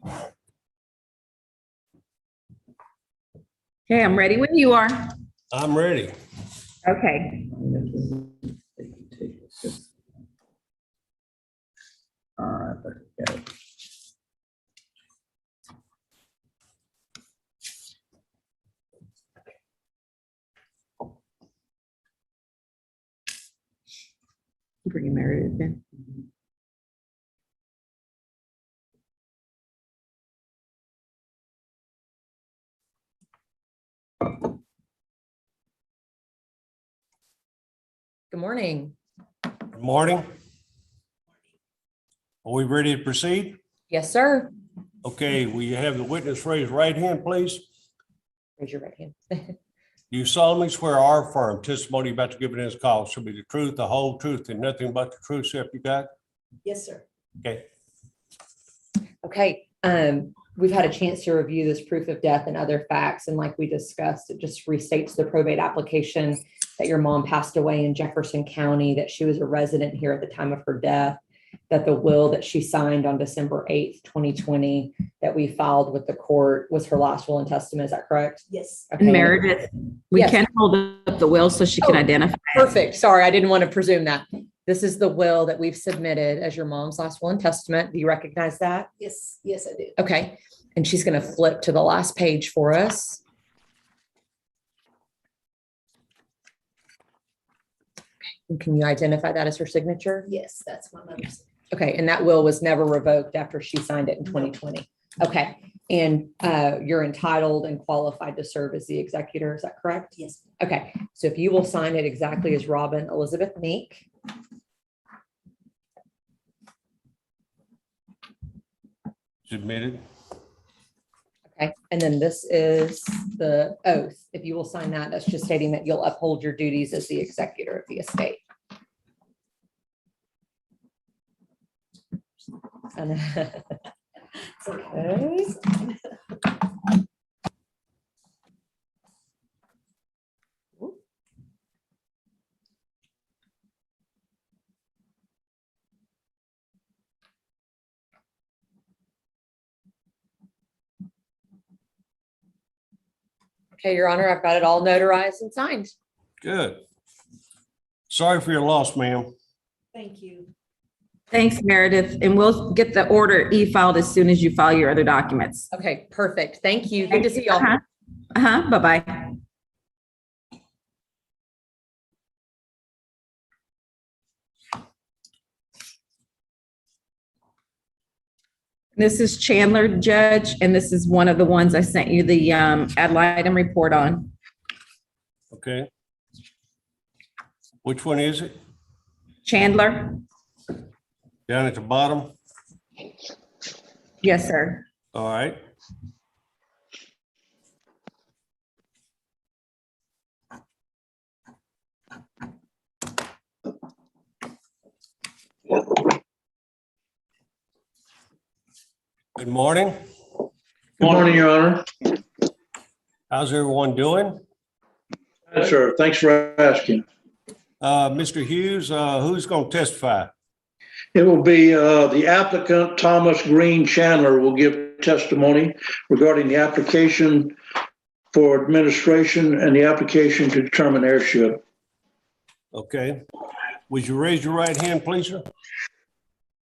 Okay, I'm ready when you are. I'm ready. Okay. Bring Meredith in. Good morning. Good morning. Are we ready to proceed? Yes, sir. Okay, will you have the witness raise right hand, please? Raise your right hand. Do you solemnly swear our firm testimony about to give in this call shall be the truth, the whole truth, and nothing but the truth, so help you God? Yes, sir. Okay, Okay, we've had a chance to review this proof of death and other facts, and like we discussed, it just restates the probate application that your mom passed away in Jefferson County, that she was a resident here at the time of her death, that the will that she signed on December 8th, 2020, that we filed with the court was her last will and testament. Is that correct? Yes. Okay. Meredith, we Yes. can hold up the will so she can Oh, identify. Perfect. Sorry, I didn't want to presume that. This is the will that we've submitted as your mom's last will and testament. Do you recognize that? Yes, yes, I do. Okay. And she's going to flip to the last page for us. And can you identify that as her signature? Yes, that's my mother's. Okay. And that will was never revoked after she signed it in 2020. Okay. And you're entitled and qualified to serve as the executor. Is that correct? Yes. Okay. So if you will sign it exactly as Robin Elizabeth Meek. submitted. Okay. And then this is the oath. If you will sign that, that's just stating that you'll uphold your duties as the executor of the estate. And okay. Okay, Your Honor, I've got it all notarized and signed. Good. Sorry for your loss, ma'am. Thank you. Thanks, Meredith. And we'll get the order e-filed as soon as you file your other documents. Okay, perfect. Thank you. Good to see y'all. Bye-bye. This is Chandler, Judge, and this is one of the ones I sent you the ad litem report on. Okay. Which one is it? Chandler? Down at the bottom? Yes, sir. All right. Good morning. Good morning, Your Honor. How's everyone doing? Yes, sir. Thanks for asking. Mr. Hughes, who's going to testify? It will be the applicant, Thomas Green Chandler, will give testimony regarding the application for administration and the application to determine heirship. Okay. Would you raise your right hand, please, sir?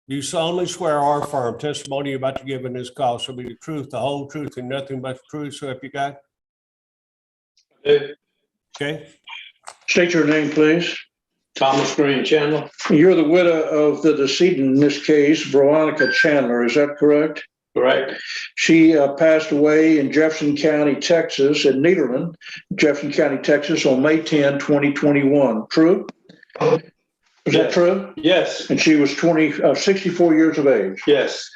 Do you solemnly swear our firm testimony you're about to give in this call shall be the truth, the whole truth, and nothing but the truth, so help you God? Okay. State your name, please. Thomas Green Chandler. You're the widow of the decedent in this case, Veronica Chandler. Is that correct? Correct. She passed away in Jefferson County, Texas, in Nederland, Jefferson County, Texas, on May 10, 2021. True? Is that true? Yes. And she was 64 years of age. Yes.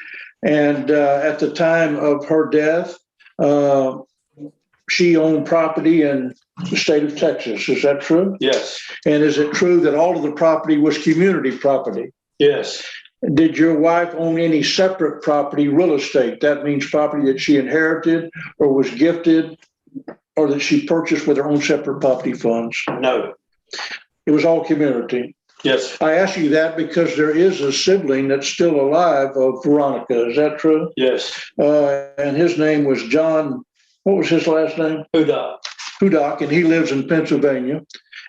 And at the time of her death, she owned property in the state of Texas. Is that true? Yes. And is it true that all of the property was community property? Yes. Did your wife own any separate property, real estate? That means property that she inherited or was gifted or that she purchased with her own separate property funds? No. It was all community. Yes, I ask you that because there is a sibling that's still alive of Veronica. Is that true? yes. And his name was John, what was his last name? Huda. Hudak, and he lives in Pennsylvania.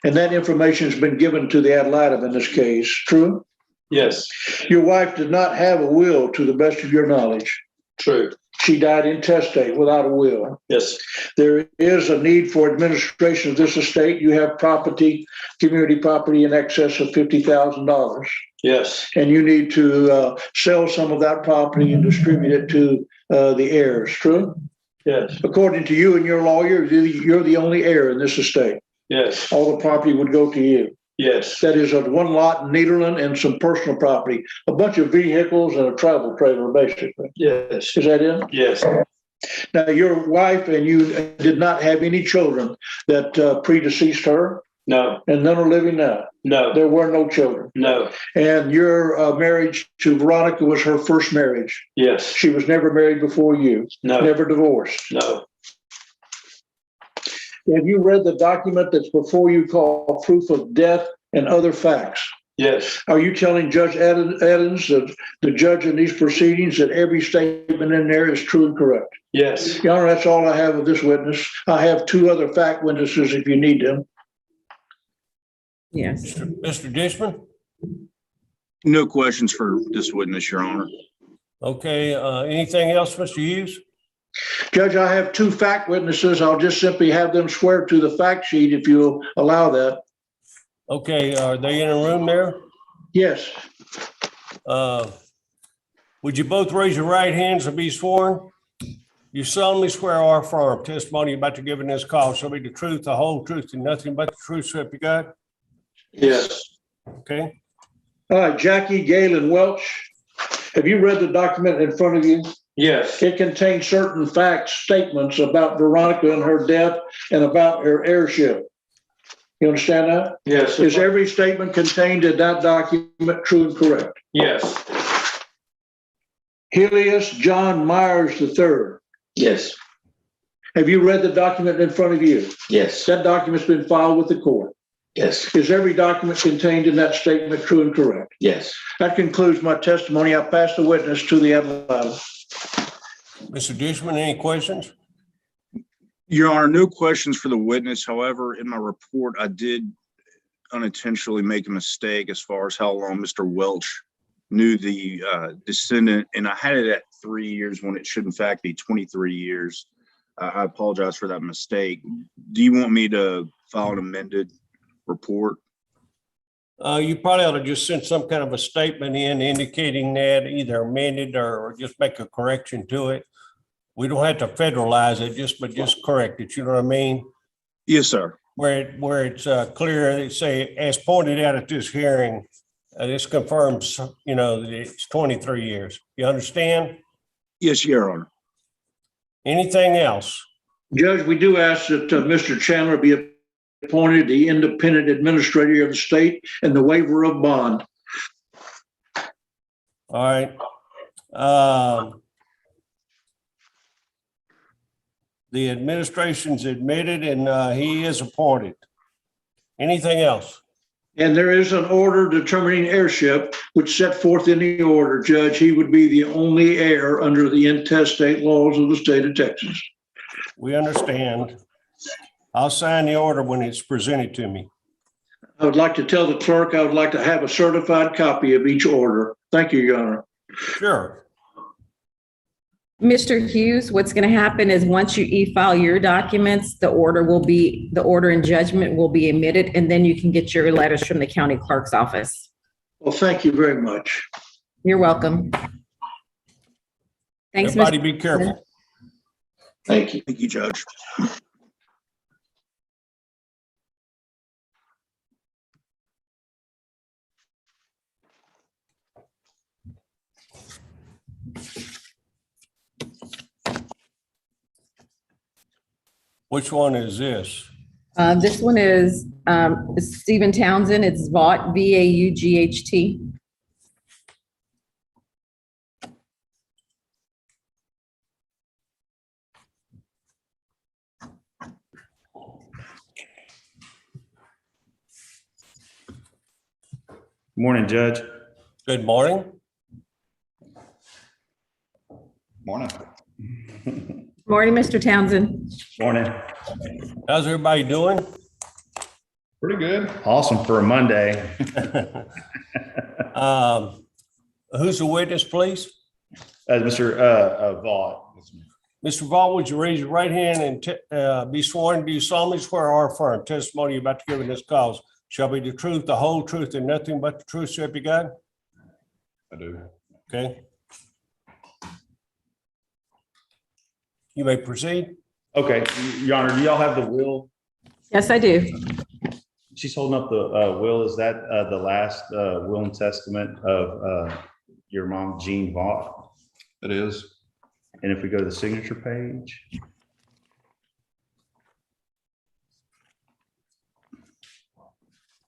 And that information has been given to the ad litem in this case. True? Yes, Your wife did not have a will to the best of your knowledge. true. She died intestate without a will. Yes, There is a need for administration of this estate. You have property, community property in excess of $50,000. yes, And you need to sell some of that property and distribute it to the heirs. True? yes, According to you and your lawyer, you're the only heir in this estate. yes, All the property would go to you. yes, That is of one lot in Nederland and some personal property, a bunch of vehicles and a travel trailer, basically. yes, Is that it? yes, Now, your wife and you did not have any children that predeceased her, no, and none are living now. no, There were no children. no, And your marriage to Veronica was her first marriage. yes, She was never married before you, no, never divorced. no, Have you read the document that's before you called proof of death and other facts? yes, Are you telling Judge Adams, the judge in these proceedings, that every statement in there is true and correct? yes. Your Honor, that's all I have of this witness. I have two other fact witnesses if you need them. Yes. Mr. Dishman? No questions for this witness, Your Honor. Okay, anything else, Mr. Hughes? Judge, I have two fact witnesses. I'll just simply have them swear to the fact sheet if you'll allow that. Okay, are they in a room there? Yes. Would you both raise your right hands and be sworn? You solemnly swear or affirm testimony you're about to give in this call shall be the truth, the whole truth, and nothing but the truth, so help you God? Yes, Okay, All right, Jackie Galen Welch, have you read the document in front of you? yes, It contains certain facts, statements about Veronica and her death and about her heirship. You understand that? yes, Is every statement contained in that document true and correct? yes, Helius John Myers III, yes, have you read the document in front of you? yes, That document's been filed with the court. yes, Is every document contained in that statement true and correct? yes. That concludes my testimony. I pass the witness to the ad litem. Mr. Dishman, any questions? Your Honor, no questions for the witness. However, in my report, I did unintentionally make a mistake as far as how long Mr. Welch knew the descendant, and I had it at 3 years when it should in fact be 23 years. I apologize for that mistake. Do you want me to file an amended report? You probably ought to just send some kind of a statement in indicating that, either amended or just make a correction to it. We don't have to federalize it, but just correct it. You know what I mean? Yes, sir. Where it's clear, they say, as pointed out at this hearing, this confirms, that it's 23 years. You understand? Yes, Your Honor. Anything else? Judge, we do ask that Mr. Chandler be appointed the independent administrator of the state and the waiver of bond. All right. The administration's admitted and he is appointed. Anything else? And there is an order determining heirship, which set forth in the order, Judge, he would be the only heir under the intestate laws of the state of Texas. We understand. I'll sign the order when it's presented to me. I would like to tell the clerk I would like to have a certified copy of each order. Thank you, Your Honor. Sure. Mr. Hughes, what's going to happen is once you e-file your documents, the order and judgment will be emitted, and then you can get your letters from the county clerk's office. Well, thank you very much. You're welcome. Thanks, Everybody Mr. be careful. Thank you. Thank you, Judge. Which one is this? This one is Stephen Townsend. It's Vaught, V-A-U-G-H-T. Morning, Judge. Good morning. Morning. Morning, Mr. Townsend. Morning. How's everybody doing? Pretty good. Awesome for a Monday. Who's the witness, please? Mr. Vaught. Mr. Vaughn, would you raise your right hand and be sworn? Do you solemnly swear or affirm testimony you're about to give in this cause shall be the truth, the whole truth, and nothing but the truth, so help you God? I do. Okay. You may proceed. Okay, Your Honor, do y'all have the will? Yes, I do. She's holding up the will. Is that the last will and testament of your mom, Jean Vaught? It is. And if we go to the signature page.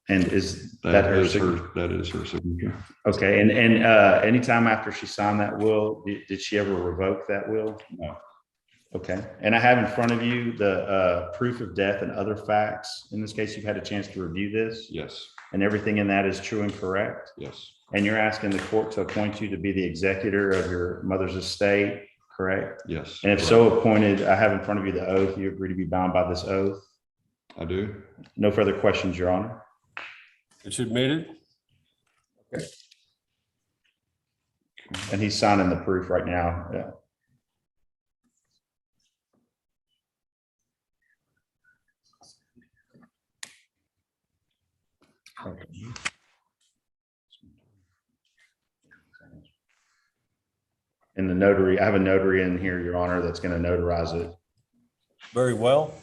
And is that her That is signature? her, that is her signature. Okay, and anytime after she signed that will, did she ever revoke that will? No. Okay, and I have in front of you the proof of death and other facts. In this case, you've had a chance to review this, Yes, and everything in that is true and correct. yes, And you're asking the court to appoint you to be the executor of your mother's estate, correct? yes. And if so appointed, I have in front of you the oath. You agree to be bound by this oath? I do. No further questions, Your Honor. It's admitted. And he's signing the proof right now. Yeah. And the notary, I have a notary in here, Your Honor, that's going to notarize it. Very well.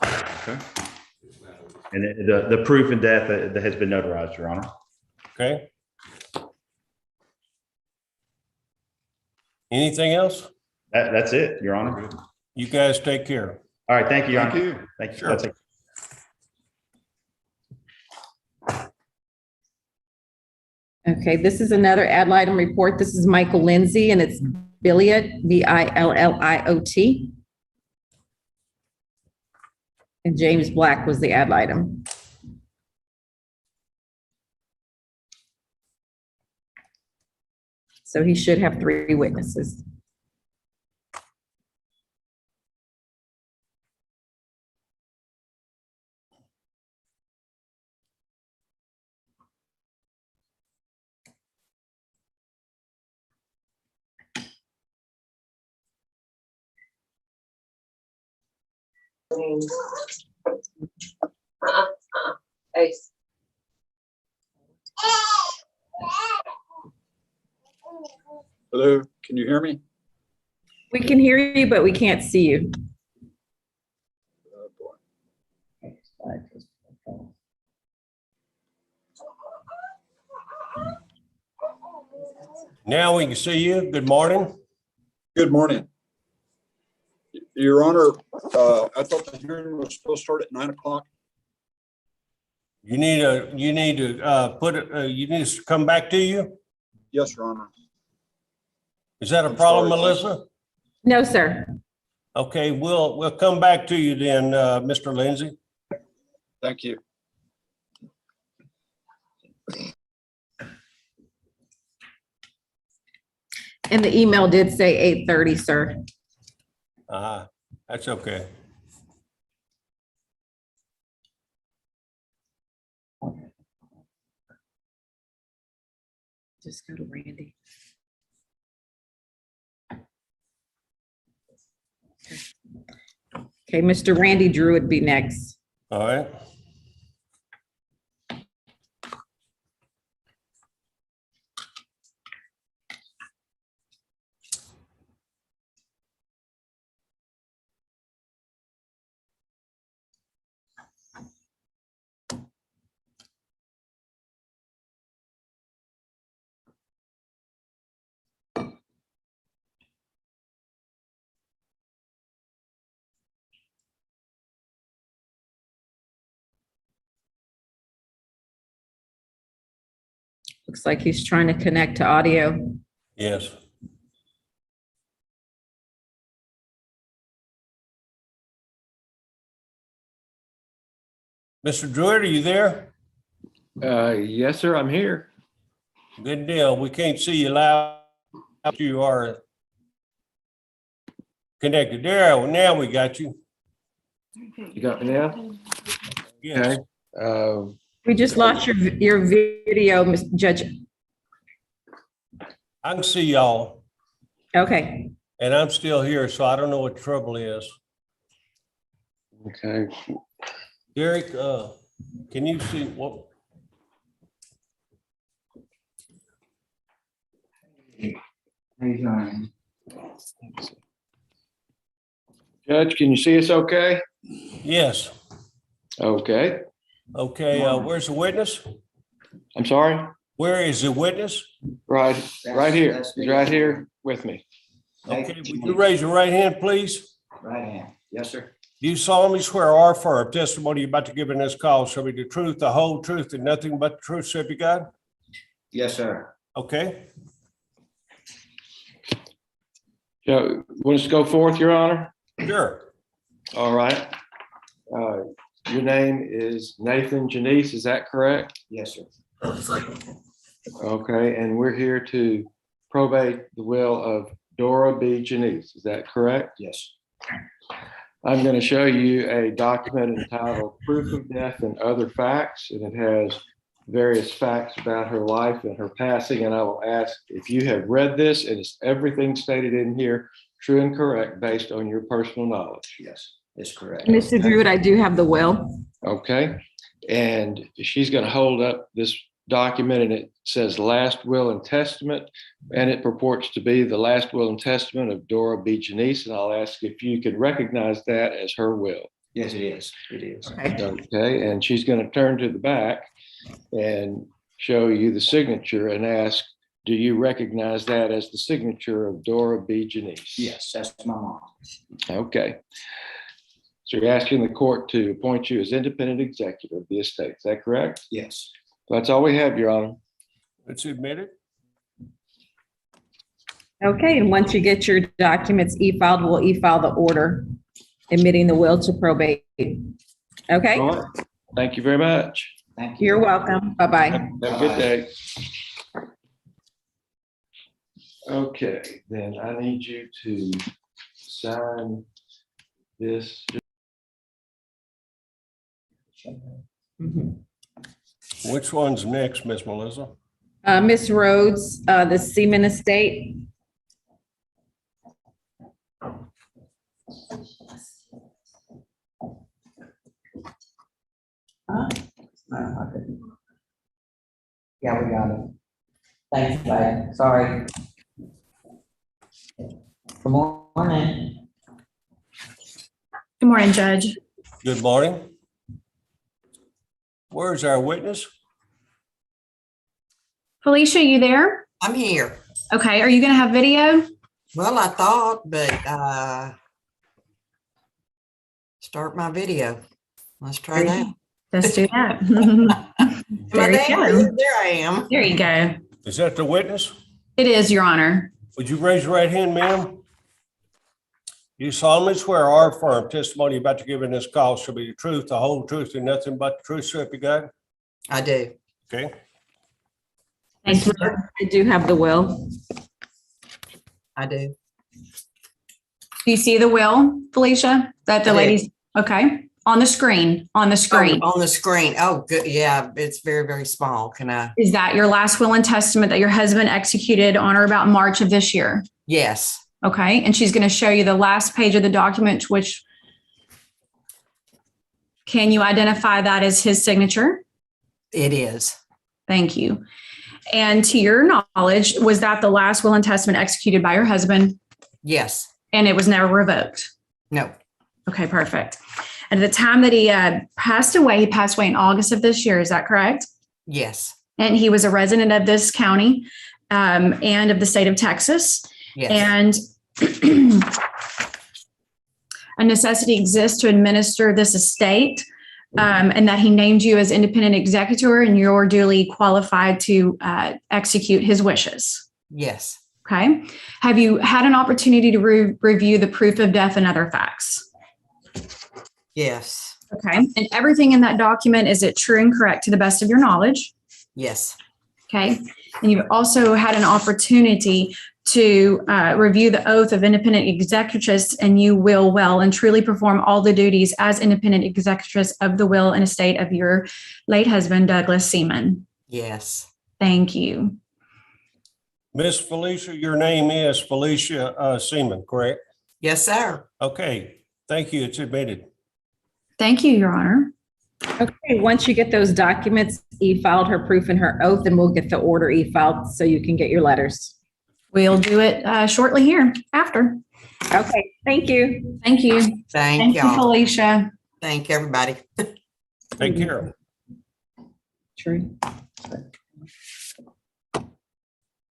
Okay. And the proof of death that has been notarized, Your Honor. Okay. Anything else? That's it, Your Honor. You guys take care. All right, thank you, Your Thank Honor. you. Thank you. Sure. That's it. Okay, this is another ad litem report. This is Michael Lindsay, and it's Billiot, Billiot. And James Black was the ad litem. So he should have 3 witnesses. Ace. Hello, can you hear me? We can hear you, but we can't see you. Oh, boy. Now we can see you. Good morning. Good morning. Your Honor, I thought the hearing was supposed to start at 9 o'clock. You need to put it, you need us to come back to you? Yes, Your Honor. Is that a I'm problem, sorry. Melissa? No, sir. Okay, we'll come back to you then, Mr. Lindsay. Thank you. And the email did say 8:30, sir. That's okay. Just go to Randy. Okay, Mr. Randy Drew would be next. All right. Looks like he's trying to connect to audio. Yes. Mr. Druitt, are you there? Yes, sir, I'm here. Good deal. We can't see you loud. You are connected. There, now we got you. You got me now? Yes. Okay. We just lost your video, Mr. Judge. I can see y'all, Okay. and I'm still here, so I don't know what the trouble is. Okay. Derek, can you see what? Judge, can you see us okay? Yes. Okay. Okay, where's the witness? I'm sorry? Where is the witness? Right here. He's right here with me. Okay, would you raise your right hand, please? Right hand. Yes, sir. Do you solemnly swear or affirm testimony you're about to give in this call shall be the truth, the whole truth, and nothing but the truth, so help you God? Yes, sir. Okay, So, want us to go forth, Your Honor? sure. All right. Your name is Nathan Janice, is that correct? Yes, sir. Okay, and we're here to probate the will of Dora B. Janice, is that correct? Yes. I'm going to show you a document entitled Proof of Death and Other Facts, and it has various facts about her life and her passing, and I will ask if you have read this and is everything stated in here true and correct based on your personal knowledge? Yes, it's correct. Mr. Druitt, I do have the will. Okay, and she's going to hold up this document and it says last will and testament, and it purports to be the last will and testament of Dora B. Janice, and I'll ask if you can recognize that as her will. Yes, it is. It is. Okay, and she's going to turn to the back and show you the signature and ask, do you recognize that as the signature of Dora B. Janice? Yes, that's my mom. Okay. So you're asking the court to appoint you as independent executor of the estate. Is that correct? Yes. That's all we have, Your Honor. Let's admit it. Okay, and once you get your documents e-filed, we'll e-file the order admitting the will to probate. Okay, All right. Thank you very much. Thank you. you're welcome. Bye-bye. Have a good day. Okay, then I need you to sign this. Mhm. Which one's next, Miss Melissa? Ms. Rhodes, the Seaman Estate. Yeah, we got it. Thanks, babe. Sorry. Good morning. Good morning, Judge. Good morning. Where's our witness? Felicia, you there? I'm here. Okay, are you gonna have video? Well, I thought, but start my video. Let's try that. Let's do that. Am I There you there? go. There I am. There you go. Is that the witness? It is, Your Honor. Would you raise your right hand, ma'am? You solemnly swear or affirm testimony you're about to give in this call shall be the truth, the whole truth, and nothing but the truth, so help you God? I do. Okay, Thank you. I do have the will. I do. Do you see the will, Felicia? That the I do. ladies, okay, on the screen, on the screen. On the screen. Oh, good. Yeah, it's very, very small. Can I? Is that your last will and testament that your husband executed on or about March of this year? Yes. Okay, and she's going to show you the last page of the document, which can you identify that as his signature? It is. Thank you. And to your knowledge, was that the last will and testament executed by your husband? Yes. And it was never revoked? No. Okay, perfect. And at the time that he passed away in August of this year, is that correct? Yes. And he was a resident of this county and of the state of Texas. Yes. And a necessity exists to administer this estate, and that he named you as independent executor and you're duly qualified to execute his wishes. Yes. Okay. Have you had an opportunity to review the proof of death and other facts? Yes. Okay, and everything in that document, is it true and correct to the best of your knowledge? Yes. Okay, and you've also had an opportunity to review the oath of independent executrix, and you will well and truly perform all the duties as independent executrix of the will and estate of your late husband, Douglas Seaman. Yes. Thank you. Miss Felicia, your name is Felicia Seaman, correct? Yes, sir. Okay, thank you. It's admitted. Thank you, Your Honor. Okay, once you get those documents, e-filed her proof and her oath, and we'll get the order e-filed so you can get your letters. We'll do it shortly here after. Okay, thank you. Thank you. Thank you, y'all. Felicia. Thank everybody. Take care. True.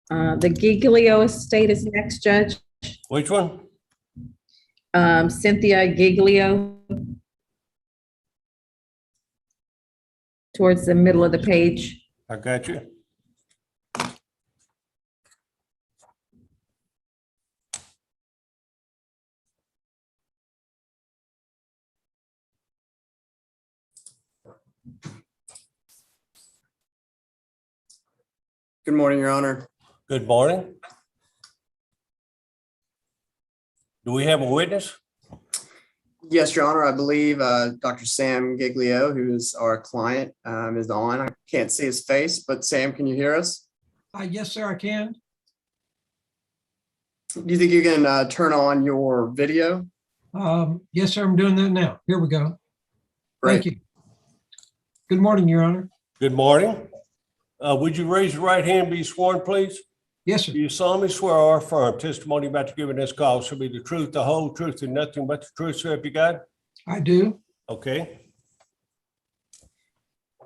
The Giglio estate is next, Judge. Which one? Cynthia Giglio. Towards the middle of the page. I got you. Good morning, Your Honor. Good morning. Do we have a witness? Yes, Your Honor, I believe Dr. Sam Giglio, who is our client, is on. I can't see his face, but Sam, can you hear us? Yes, sir, I can. Do you think you can turn on your video? Yes, sir, I'm doing that now. Here we go. Great. Thank you. Good morning, Your Honor. Good morning. Would you raise your right hand and be sworn, please? Yes, sir. Do you solemnly swear or affirm testimony about to give in this call shall be the truth, the whole truth, and nothing but the truth, so help you God? I do. Okay.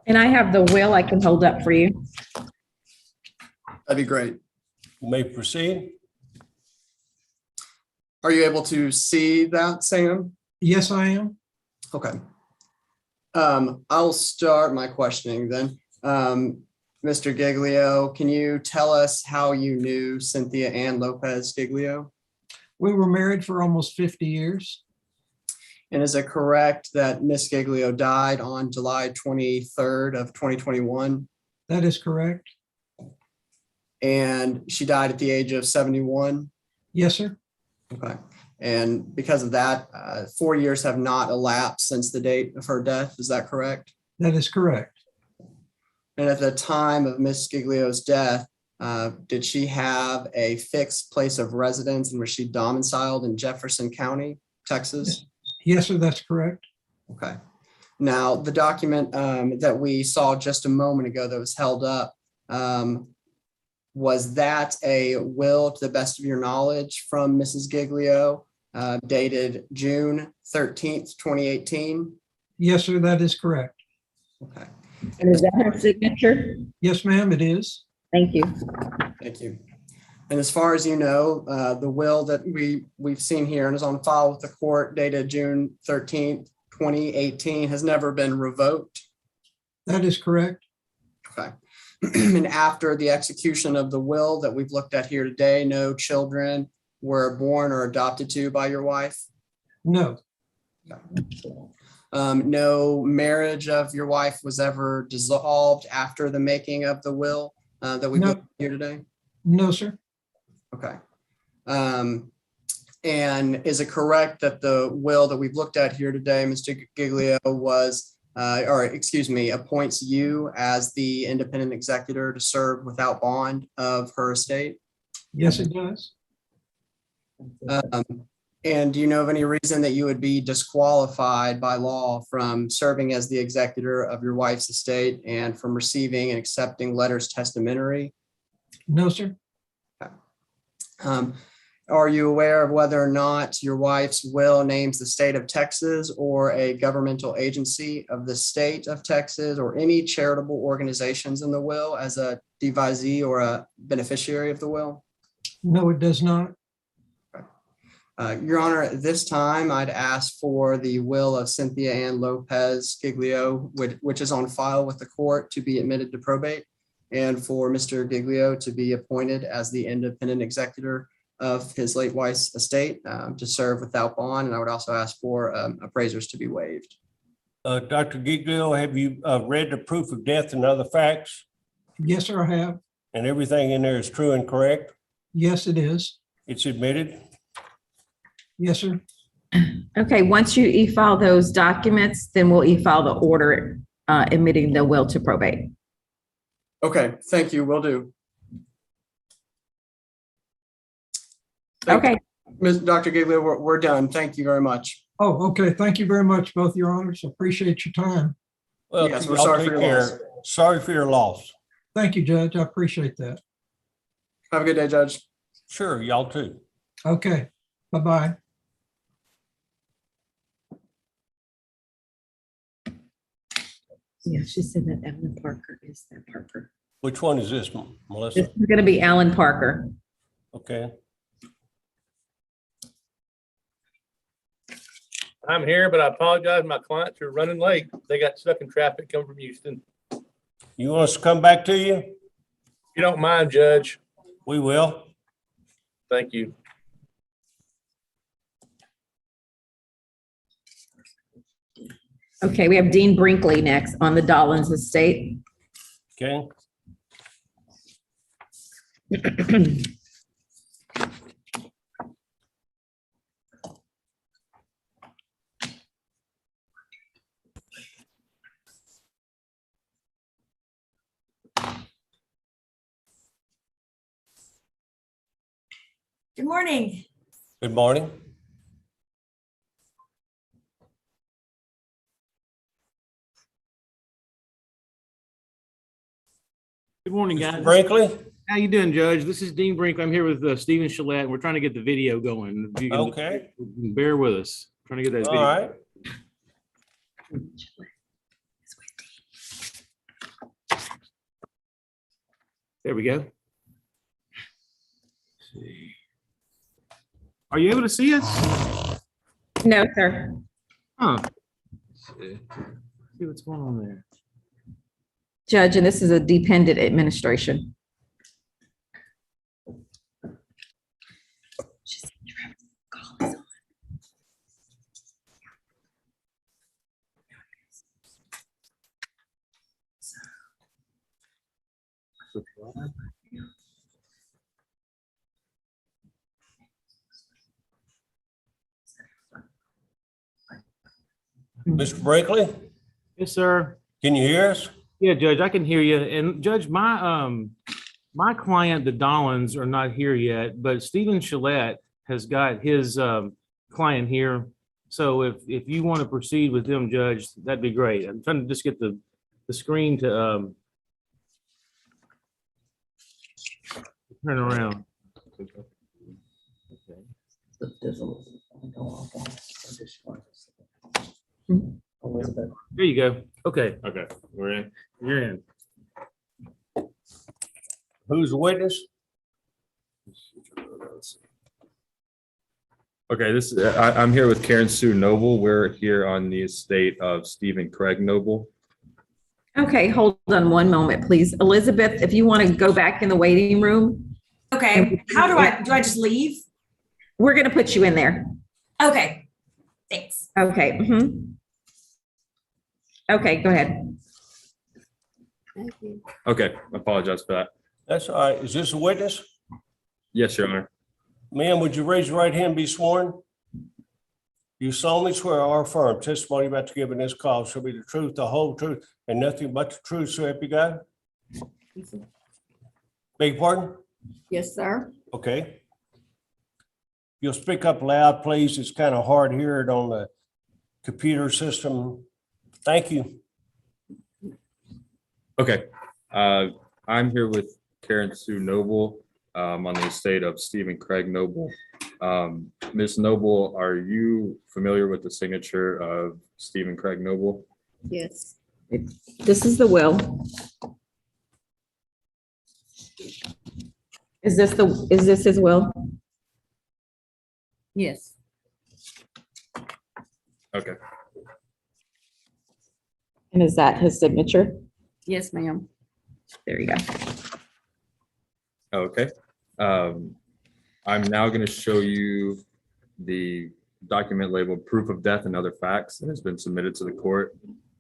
And I have the will I can hold up for you. That'd be great. You may proceed. Are you able to see that, Sam? Yes, I am. Okay. I'll start my questioning then. Mr. Giglio, can you tell us how you knew Cynthia Ann Lopez Giglio? We were married for almost 50 years. And is it correct that Miss Giglio died on July 23rd of 2021? That is correct. And she died at the age of 71? Yes, sir. Okay. And because of that, 4 years have not elapsed since the date of her death. Is that correct? That is correct. And at the time of Miss Giglio's death, did she have a fixed place of residence and was she domiciled in Jefferson County, Texas? Yes, sir, that's correct. Okay. Now, the document that we saw just a moment ago that was held up, was that a will, to the best of your knowledge, from Mrs. Giglio, dated June 13th, 2018? Yes, sir, that is correct. Okay. And is that her signature? Yes, ma'am, it is. Thank you. Thank you. And as far as you know, the will that we've seen here and is on file with the court dated June 13th, 2018 has never been revoked? That is correct. Okay. And after the execution of the will that we've looked at here today, no children were born or adopted to by your wife? No. No marriage of your wife was ever dissolved after the making of the will that we looked at here today? No, sir. Okay. And is it correct that the will that we've looked at here today, Mr. Giglio, was, appoints you as the independent executor to serve without bond of her estate? Yes, it does. And do you know of any reason that you would be disqualified by law from serving as the executor of your wife's estate and from receiving and accepting letters testamentary? No, sir. Are you aware of whether or not your wife's will names the state of Texas or a governmental agency of the state of Texas or any charitable organizations in the will as a devisee or a beneficiary of the will? No, it does not. Your Honor, at this time, I'd ask for the will of Cynthia Ann Lopez Giglio, which is on file with the court, to be admitted to probate, and for Mr. Giglio to be appointed as the independent executor of his late wife's estate to serve without bond. And I would also ask for appraisers to be waived. Dr. Giglio, have you read the proof of death and other facts? Yes, sir, I have. And everything in there is true and correct? Yes, it is. It's admitted? Yes, sir. Okay, once you e-file those documents, then we'll e-file the order admitting the will to probate. Okay, thank you, will do. Okay. Ms. Dr. Giglio, we're done. Thank you very much. Oh, okay. Thank you very much, both your honors. Appreciate your time. Well, Yes, we're y'all sorry take for your loss. care. Sorry for your loss. Thank you, Judge. I appreciate that. Have a good day, Judge. Sure, y'all too. Okay, bye-bye. Yeah, she said that Alan Parker is that Parker. Which one is this, Melissa? This is going to be Alan Parker. Okay. I'm here, but I apologize. My clients are running late. They got stuck in traffic coming from Houston. You want us to come back to you? If you don't mind, Judge. We will. Thank you. Okay, we have Dean Brinkley next on the Dollins estate. Okay. Good morning. Good morning. Good morning, guys. Brinkley? How you doing, Judge? This is Dean Brinkley. I'm here with Stephen Shillette. We're trying to get the video going. If you can Okay. bear with us. Trying to get that All video. right. There we go. Let's see. Are you able to see us? No, sir. Huh. Let's see what's going on there. Judge, and this is a dependent administration. Mr. Brinkley? Yes, sir. Can you hear us? Yeah, Judge, I can hear you. And Judge, my client, the Dollins, are not here yet, but Stephen Shillette has got his client here. So if you want to proceed with them, Judge, that'd be great. I'm trying to just get the screen to turn around. There you go. Okay. Okay. We're in. You're in. Who's the witness? Okay, I'm here with Karen Sue Noble. We're here on the estate of Stephen Craig Noble. Okay, hold on one moment, please. Elizabeth, if you want to go back in the waiting room. Okay, how do I just leave? We're going to put you in there. Okay, thanks. Okay. Okay, go ahead. Okay, I apologize for that. That's all right. Is this a witness? Yes, Your Honor. Ma'am, would you raise your right hand and be sworn? You solemnly swear or affirm testimony about to give in this call shall be the truth, the whole truth, and nothing but the truth, so help you God? Beg your pardon? Yes, sir. Okay. You'll speak up loud, please. It's kind of hard to hear it on the computer system. Thank you. Okay, I'm here with Karen Sue Noble on the estate of Stephen Craig Noble. Ms. Noble, are you familiar with the signature of Stephen Craig Noble? Yes. This is the will. Is this his will? Yes. Okay. And is that his signature? Yes, ma'am. There you go. Okay. I'm now going to show you the document labeled proof of death and other facts that has been submitted to the court.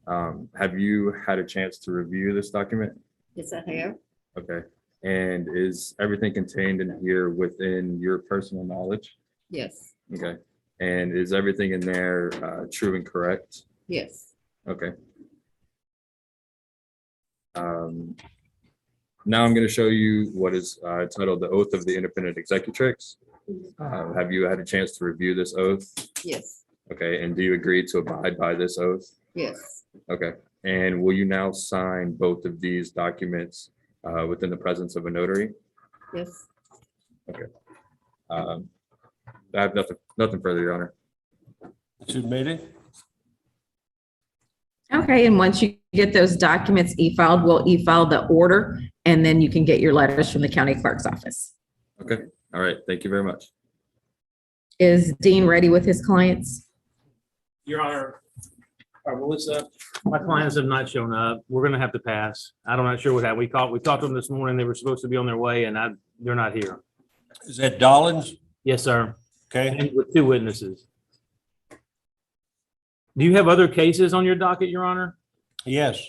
Have you had a chance to review this document? Yes, I have. Okay. And is everything contained in here within your personal knowledge? Yes, Okay. And is everything in there true and correct? yes. Okay. Now I'm going to show you what is titled the Oath of the Independent Executrix. Have you had a chance to review this oath? Yes, Okay. And do you agree to abide by this oath? yes, Okay. And will you now sign both of these documents within the presence of a notary? yes. Okay. I have nothing further, Your Honor. It's admitted. Okay, and once you get those documents e-filed, we'll e-file the order, and then you can get your letters from the county clerk's office. Okay. All right. Thank you very much. Is Dean ready with his clients? Your Honor, Melissa, my clients have not shown up. We're gonna have to pass. I'm not sure what happened. We talked to them this morning. They were supposed to be on their way and they're not here. Is that Dollins? Yes, sir. Okay. And with 2 witnesses. Do you have other cases on your docket, Your Honor? Yes.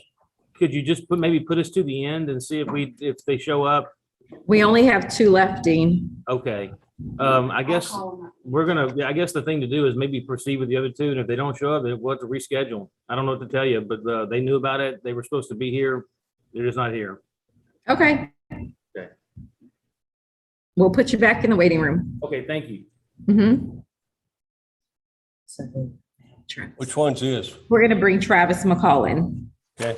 Could you just maybe put us to the end and see if they show up? We only have 2 left, Dean. Okay. I guess I guess the thing to do is maybe proceed with the other 2, and if they don't show up, we'll have to reschedule. I don't know what to tell you, but they knew about it. They were supposed to be here. They're just not here. Okay. Okay. We'll put you back in the waiting room. Okay, thank you. Mm-hmm. Which one's this? We're going to bring Travis McCall in. Okay.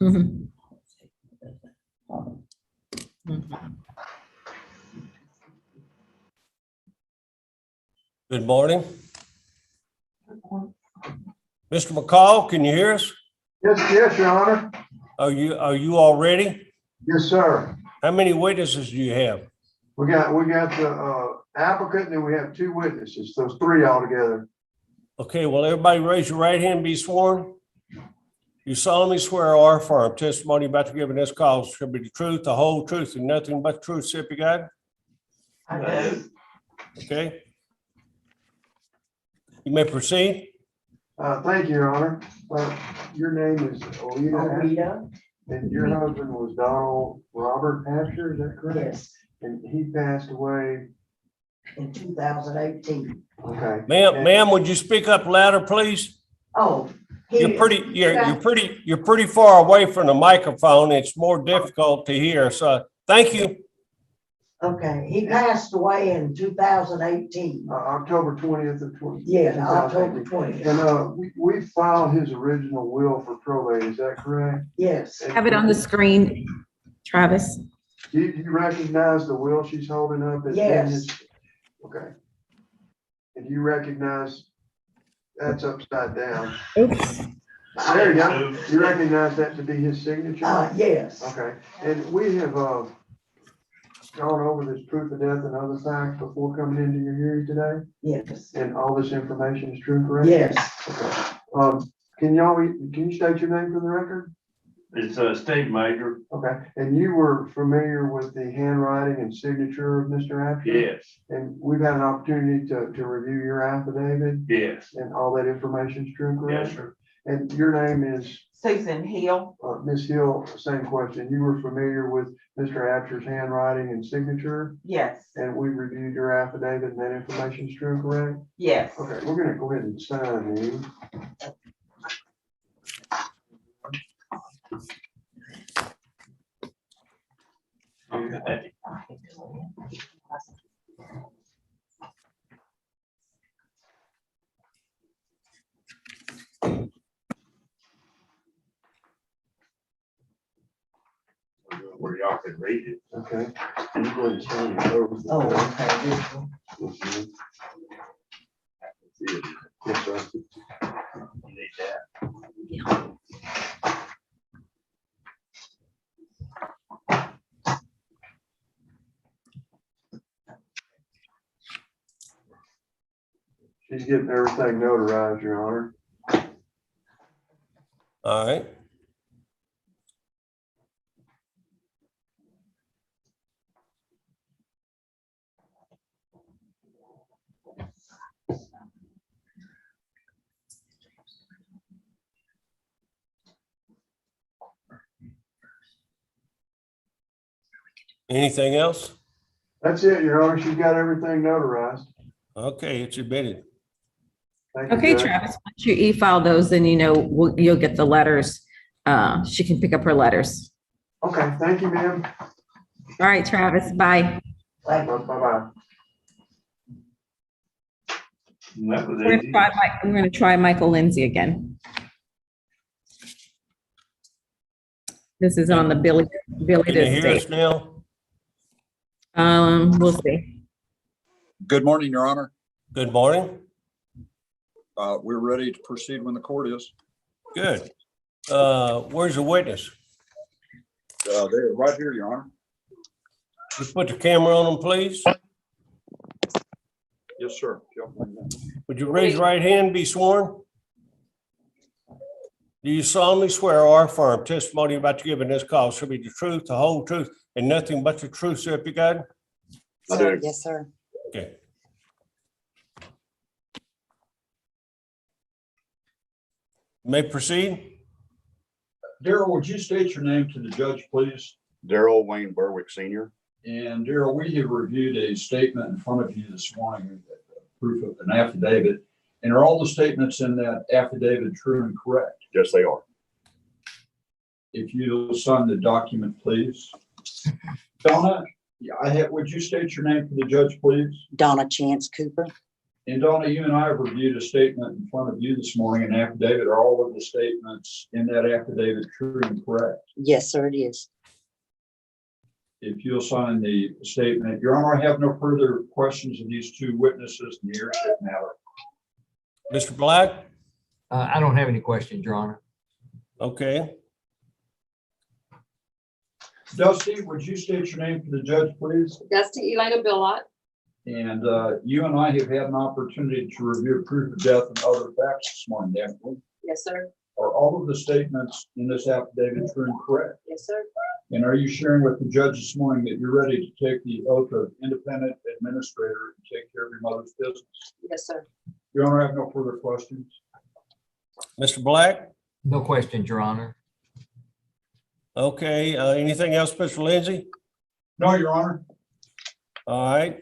Mhm. Good morning. Mr. McCall, can you hear us? Yes, Your Honor. Are you all ready? Yes, sir. How many witnesses do you have? We got the applicant, and then we have 2 witnesses, so it's 3 altogether. Okay, well, everybody raise your right hand and be sworn. You solemnly swear or affirm testimony about to give in this call shall be the truth, the whole truth, and nothing but the truth, so help you God? I do. Okay. You may proceed. Thank you, Your Honor. Your name is Olita, and your husband was Donald Robert Asher, is that correct? Yes, And he passed away. in 2018. Okay. Ma'am, would you speak up louder, please? Oh. You're pretty far away from the microphone. It's more difficult to hear. So thank you. Okay, he passed away in 2018. October 20th of 20. Yeah, October 20th. And we filed his original will for probate, is that correct? Yes. Have it on the screen, Travis. Do you recognize the will she's holding up? Yes. Okay. And you recognize that's upside down? Oops. There you go. You recognize that to be his signature? Yes. Okay. And we have gone over this proof of death and other facts before coming into your hearing today? Yes. And all this information is true, correct? Yes. Okay. Can you state your name for the record? It's Steve Major. Okay, and you were familiar with the handwriting and signature of Mr. Asher? Yes. And we've had an opportunity to review your affidavit? Yes. And all that information is true and correct? Yes, sir. And your name is? Susan Hill. Ms. Hill, same question. You were familiar with Mr. Asher's handwriting and signature? Yes. And we reviewed your affidavit and that information is true and correct? Yes. Okay, we're gonna go ahead and sign these. Okay. Where y'all can read it. Okay. And you go ahead and sign it over. Oh, okay. Yes, sir. She's getting everything notarized, Your Honor. All right. Anything else? That's it, Your Honor. She's got everything notarized. Okay, it's admitted. Thank you, Okay, Judge. Travis, once you e-file those, then you'll get the letters. She can pick up her letters. Okay, thank you, ma'am. All right, Travis, bye. Bye-bye. That was We're easy. gonna try Michael Lindsay again. This is on the Billy Can you hear estate. us now? We'll see. Good morning, Your Honor. Good morning. We're ready to proceed when the court is. Good. Where's the witness? They're right here, Your Honor. You put the camera on them, please. Yes, sir. Would you raise your right hand and be sworn? Do you solemnly swear or affirm testimony about to give in this call shall be the truth, the whole truth, and nothing but the truth, so help you God? I do. Yes, sir. Okay. You may proceed. Daryl, would you state your name to the judge, please? Daryl Wayne Berwick, Sr. And Daryl, we have reviewed a statement in front of you this morning, proof of an affidavit. And are all the statements in that affidavit true and correct? Yes, they are. If you'll sign the document, please. Donna, would you state your name for the judge, please? Donna Chance Cooper. And Donna, you and I have reviewed a statement in front of you this morning, an affidavit. Are all of the statements in that affidavit true and correct? Yes, sir, it is. If you'll sign the statement. Your Honor, I have no further questions of these two witnesses in the heirship matter. Mr. Black? I don't have any questions, Your Honor. Okay. Dusty, would you state your name for the judge, please? Dusty Elena Billot. And you and I have had an opportunity to review proof of death and other facts this morning, haven't we? Yes, sir. Are all of the statements in this affidavit true and correct? Yes, sir. And are you sharing with the judge this morning that you're ready to take the oath of independent administrator and take care of your mother's business? Yes, sir. Your Honor, I have no further questions. Mr. Black? No questions, Your Honor. Okay. Anything else, Mr. Lindsay? No, Your Honor. All right.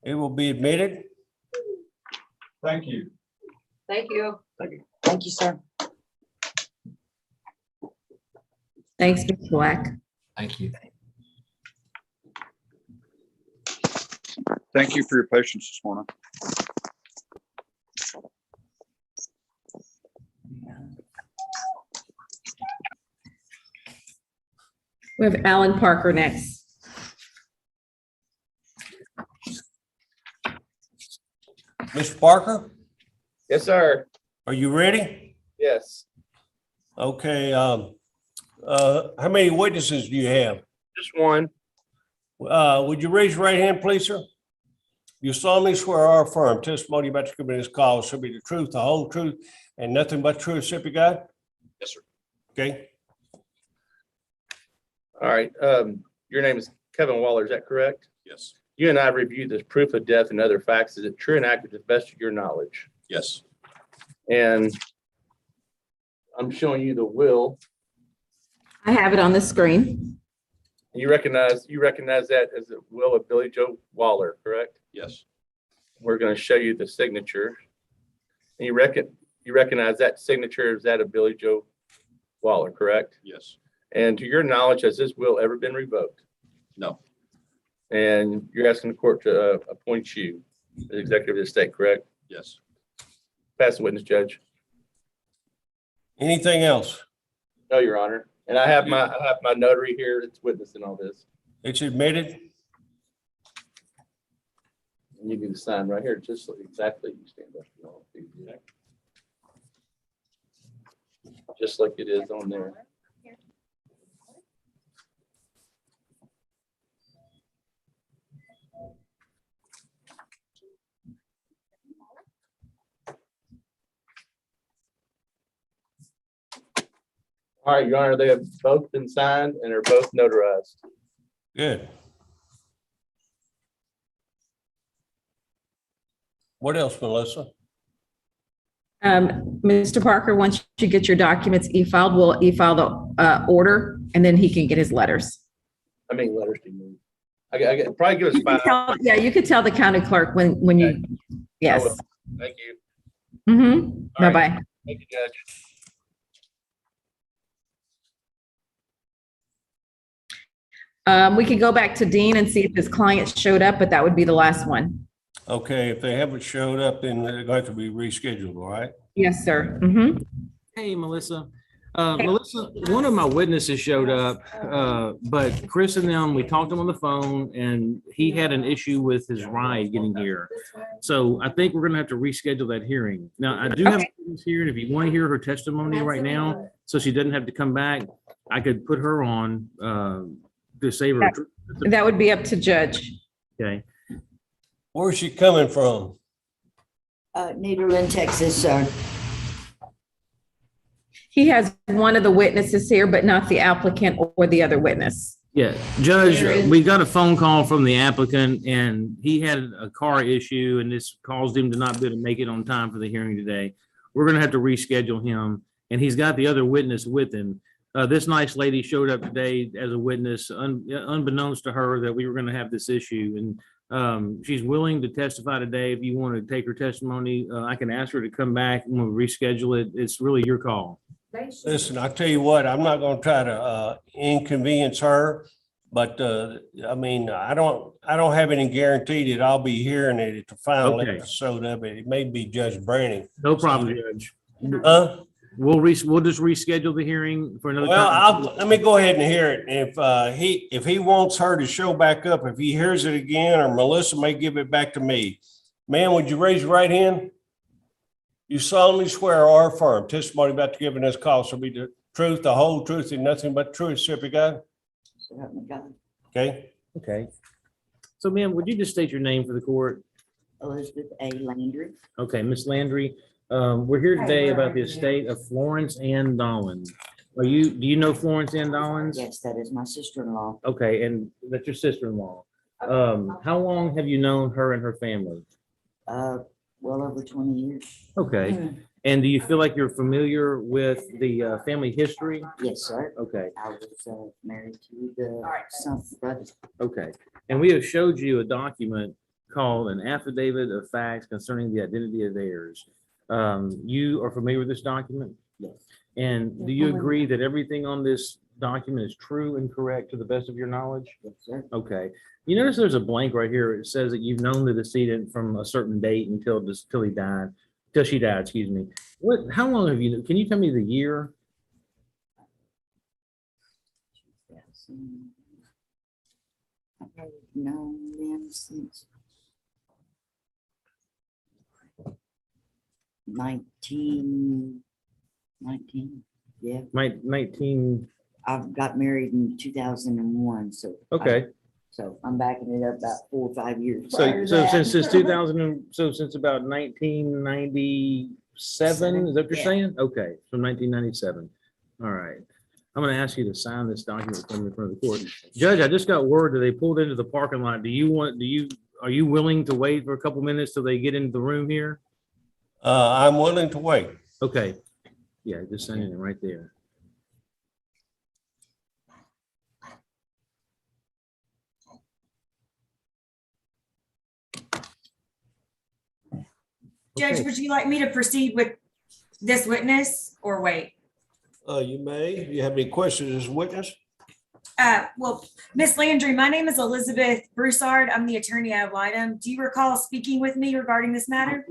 It will be admitted. Thank you. Thank you. Thank you. Thank you, sir. Thanks, Mr. Black. Thank you. Thank you for your patience this morning. We have Alan Parker next. Mr. Parker, Yes, sir. are you ready? Yes. Okay. How many witnesses do you have? Just one. Would you raise your right hand, please, sir? You solemnly swear or affirm testimony about to give in this call shall be the truth, the whole truth, and nothing but truth, so help you God? Yes, sir. Okay. All right. Your name is Kevin Waller, is that correct? Yes. You and I reviewed this proof of death and other facts. Is it true and accurate to the best of your knowledge? Yes. And I'm showing you the will. I have it on the screen. You recognize that as the will of Billy Joe Waller, correct? Yes. We're going to show you the signature. And you recognize that signature as that of Billy Joe Waller, correct? Yes. And to your knowledge, has this will ever been revoked? No. And you're asking the court to appoint you as executive of the state, correct? Yes. Pass the witness, Judge. Anything else? No, Your Honor. And I have my notary here that's witnessing all this. It's admitted. And you can sign right here, just like exactly you stand up. Just like it is on there. All right, Your Honor, they have both been signed and are both notarized. Good. What else, Melissa? Mr. Parker, once you get your documents e-filed, we'll e-file the order and then he can get his letters. I mean, letters to you. I get probably give us You can 5. tell- Yeah, you could tell the county clerk when you, I yes. will. Thank you. Mm-hmm. All right. Bye-bye. Thank you, Judge. We could go back to Dean and see if his client showed up, but that would be the last one. Okay, if they haven't showed up, then they're going to be rescheduled, all right? Yes, sir. Mm-hmm. Hey, Melissa. Melissa, one of my witnesses showed up, but Chris and them, we talked to him on the phone and he had an issue with his ride getting here. So I think we're gonna have to reschedule that hearing. Now, I do have a witness here, and if you want to hear her testimony right now, so she doesn't have to come back, I could put her on to save her. That would be up to judge. Okay. Where's she coming from? Nederland, Texas, sir. He has one of the witnesses here, but not the applicant or the other witness. Yeah, Judge, we got a phone call from the applicant and he had a car issue and this caused him to not be able to make it on time for the hearing today. We're gonna have to reschedule him and he's got the other witness with him. This nice lady showed up today as a witness, unbeknownst to her that we were gonna have this issue. And she's willing to testify today. If you want to take her testimony, I can ask her to come back and we'll reschedule it. It's really your call. Listen, I tell you what, I'm not gonna try to inconvenience her, but I mean, I don't have any guarantee that I'll be hearing it at the final Okay. episode of it. It may be Judge Branning. No problem, Judge. Huh? We'll just reschedule the hearing for another Well, time. let me go ahead and hear it. If he wants her to show back up, if he hears it again, or Melissa may give it back to me. Ma'am, would you raise your right hand? You solemnly swear or affirm testimony about to give in this call shall be the truth, the whole truth, and nothing but the truth, so help you God? So help me God. Okay? Okay. So ma'am, would you just state your name for the court? Elizabeth A. Landry. Okay, Miss Landry, we're here today about the estate of Florence Ann Dolan. Do you know Florence Ann Dollins? Yes, that is my sister-in-law. Okay, and that's your sister-in-law. How long have you known her and her family? Well over 20 years. Okay, and do you feel like you're familiar with the family history? Yes, sir. Okay, I was married to the son's brother. okay. And we have showed you a document called an affidavit of facts concerning the identity of heirs. You are familiar with this document? Yes. And do you agree that everything on this document is true and correct to the best of your knowledge? Yes, sir. Okay. You notice there's a blank right here. It says that you've known the decedent from a certain date till she died, excuse me. How long have you, can you tell me the year? I've known them since 19, yeah. 19. I've got married in 2001, so. Okay. So I'm backing it up about 4 or 5 years. So since 2000, so since about 1997, is that what you're saying? Okay, from 1997. All right. I'm going to ask you to sign this document for me in front of the court. Judge, I just got word that they pulled into the parking lot. Are you willing to wait for a couple minutes till they get into the room here? I'm willing to wait. Okay. Yeah, just sign it right there. Judge, would you like me to proceed with this witness or wait? You may. Do you have any questions as a witness? Well, Miss Landry, my name is Elizabeth Broussard. I'm the attorney ad litem. Do you recall speaking with me regarding this matter?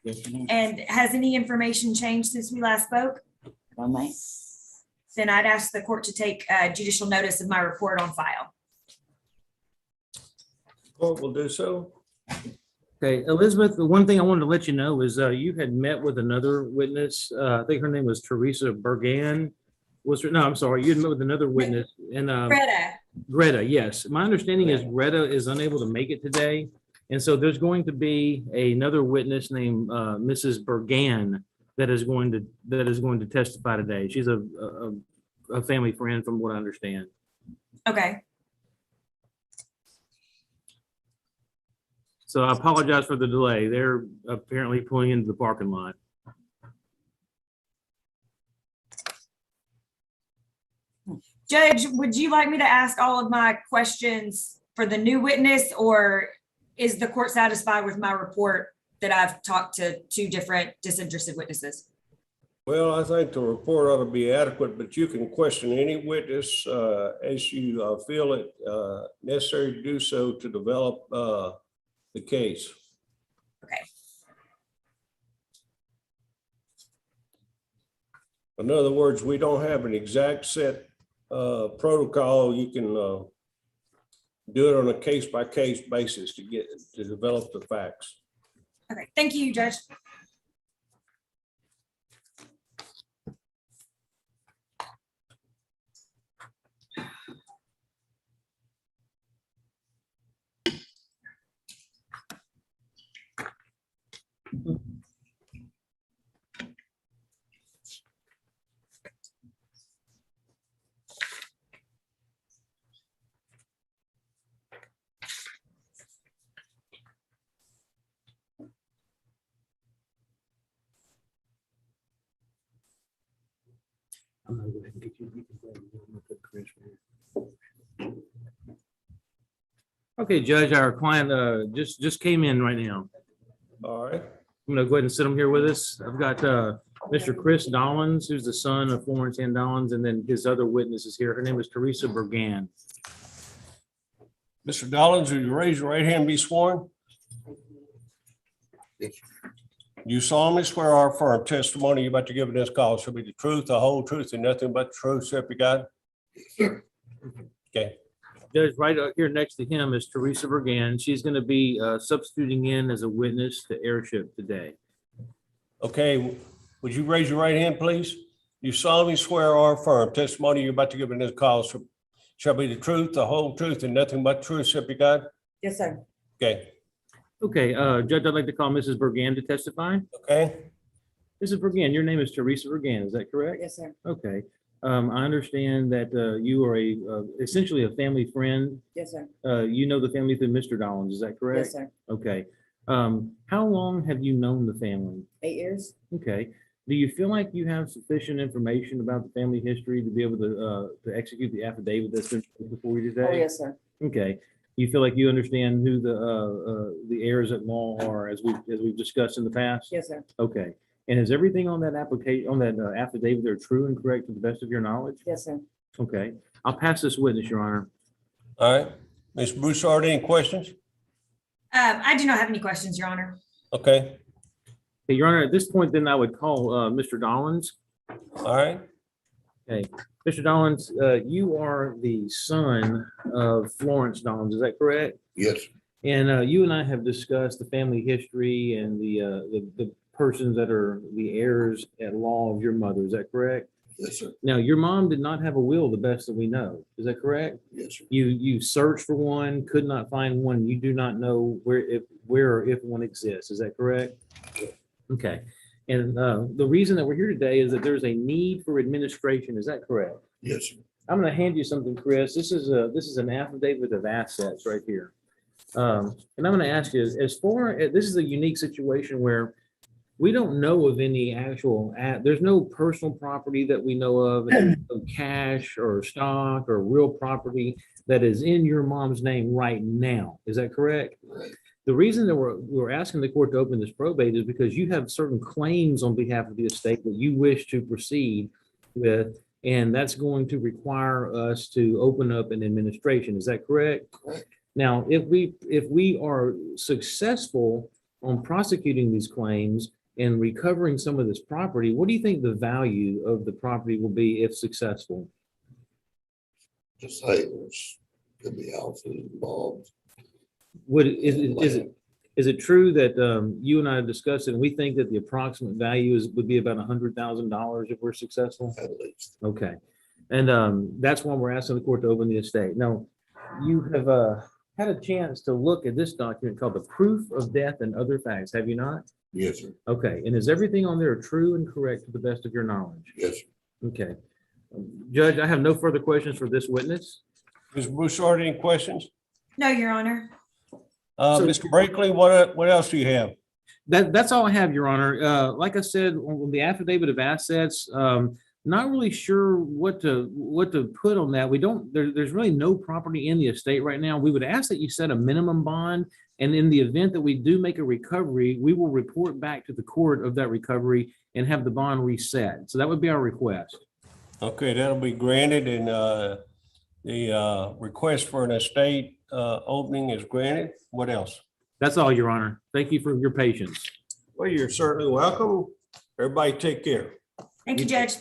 Yes, ma'am. And has any information changed since we last spoke? No, ma'am. Then I'd ask the court to take judicial notice of my report on file. Court will do so. Okay, Elizabeth, the one thing I wanted to let you know is you had met with another witness. I think her name was Teresa Bergan. No, I'm sorry. You had met with another witness. And Greta, yes. My understanding is Greta is unable to make it today. And so there's going to be another witness named Mrs. Bergan that is going to testify today. She's a a family friend from what I understand. Okay. So I apologize for the delay. They're apparently pulling into the parking lot. Judge, would you like me to ask all of my questions for the new witness, or is the court satisfied with my report that I've talked to 2 different disinterested witnesses? Well, I think the report ought to be adequate, but you can question any witness as you feel it necessary to do so to develop the case. Okay. In other words, we don't have an exact set protocol. You can do it on a case-by-case basis to develop the facts. Okay, thank you, Judge. I'm gonna go ahead and get you. Okay, Judge, our client just came in right now. All right. I'm gonna go ahead and sit him here with us. I've got Mr. Chris Dollins, who's the son of Florence Ann Dollins, and then his other witness is here. Her name is Teresa Bergan. Mr. Dollins, will you raise your right hand and be sworn? You solemnly swear or affirm testimony you're about to give in this call shall be the truth, the whole truth, and nothing but the truth, so help you God? Okay. Judge, right up here next to him is Teresa Bergan. She's going to be substituting in as a witness to airship today. Okay, would you raise your right hand, please? You solemnly swear or affirm testimony you're about to give in this call shall be the truth, the whole truth, and nothing but the truth, so help you God? Yes, sir. Okay. Okay, Judge, I'd like to call Mrs. Bergan to testify. Okay. Mrs. Bergan, your name is Teresa Bergan, is that correct? Yes, sir. Okay. I understand that you are essentially a family friend. Yes, sir. You know the family through Mr. Dollins, is that correct? Yes, sir. Okay. How long have you known the family? 8 years. Okay. Do you feel like you have sufficient information about the family history to be able to execute the affidavit that's been before you today? Oh, yes, sir. Okay. You feel like you understand who the heirs at law are as we've discussed in the past? Yes, sir. Okay. And is everything on that application, on that affidavit there true and correct to the best of your knowledge? Yes, sir. Okay. I'll pass this witness, Your Honor. All right. Ms. Broussard, any questions? I do not have any questions, Your Honor. Okay. Okay, Your Honor, at this point, then I would call Mr. Dollins. All right. Okay. Mr. Dollins, you are the son of Florence Dollins, is that correct? Yes. And you and I have discussed the family history and the persons that are the heirs at law of your mother, is that correct? Yes, sir. Now, your mom did not have a will, the best that we know, is that correct? Yes, sir. You searched for one, could not find one, you do not know where or if one exists, is that correct? Yes. Okay. And the reason that we're here today is that there's a need for administration, is that correct? Yes, sir. I'm going to hand you something, Chris. This is an affidavit of assets right here. And I'm going to ask you, this is a unique situation where we don't know of any actual, there's no personal property that we know of, no cash or stock or real property that is in your mom's name right now. Is that correct? Right. The reason that we're asking the court to open this probate is because you have certain claims on behalf of the estate that you wish to proceed with, and that's going to require us to open up an administration. Is that correct? Correct. Now, if we are successful on prosecuting these claims and recovering some of this property, what do you think the value of the property will be if successful? Just say there's could be houses involved. Is it true that you and I have discussed it and we think that the approximate value would be about $100,000 if we're successful? At least. Okay. And that's why we're asking the court to open the estate. Now, you have had a chance to look at this document called the Proof of Death and Other Facts, have you not? Yes, sir. Okay. And is everything on there true and correct to the best of your knowledge? Yes, sir. Okay. Judge, I have no further questions for this witness. Ms. Broussard, any questions? No, Your Honor. Mr. Brinkley, what else do you have? That's all I have, Your Honor. Like I said, on the affidavit of assets, not really sure what to put on that. We don't, there's really no property in the estate right now. We would ask that you set a minimum bond, and in the event that we do make a recovery, we will report back to the court of that recovery and have the bond reset. So that would be our request. Okay, that'll be granted, and the request for an estate opening is granted. What else? That's all, Your Honor. Thank you for your patience. Well, you're certainly welcome. Everybody take care. Thank you, Judge.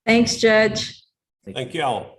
Thanks, Judge. Thank y'all.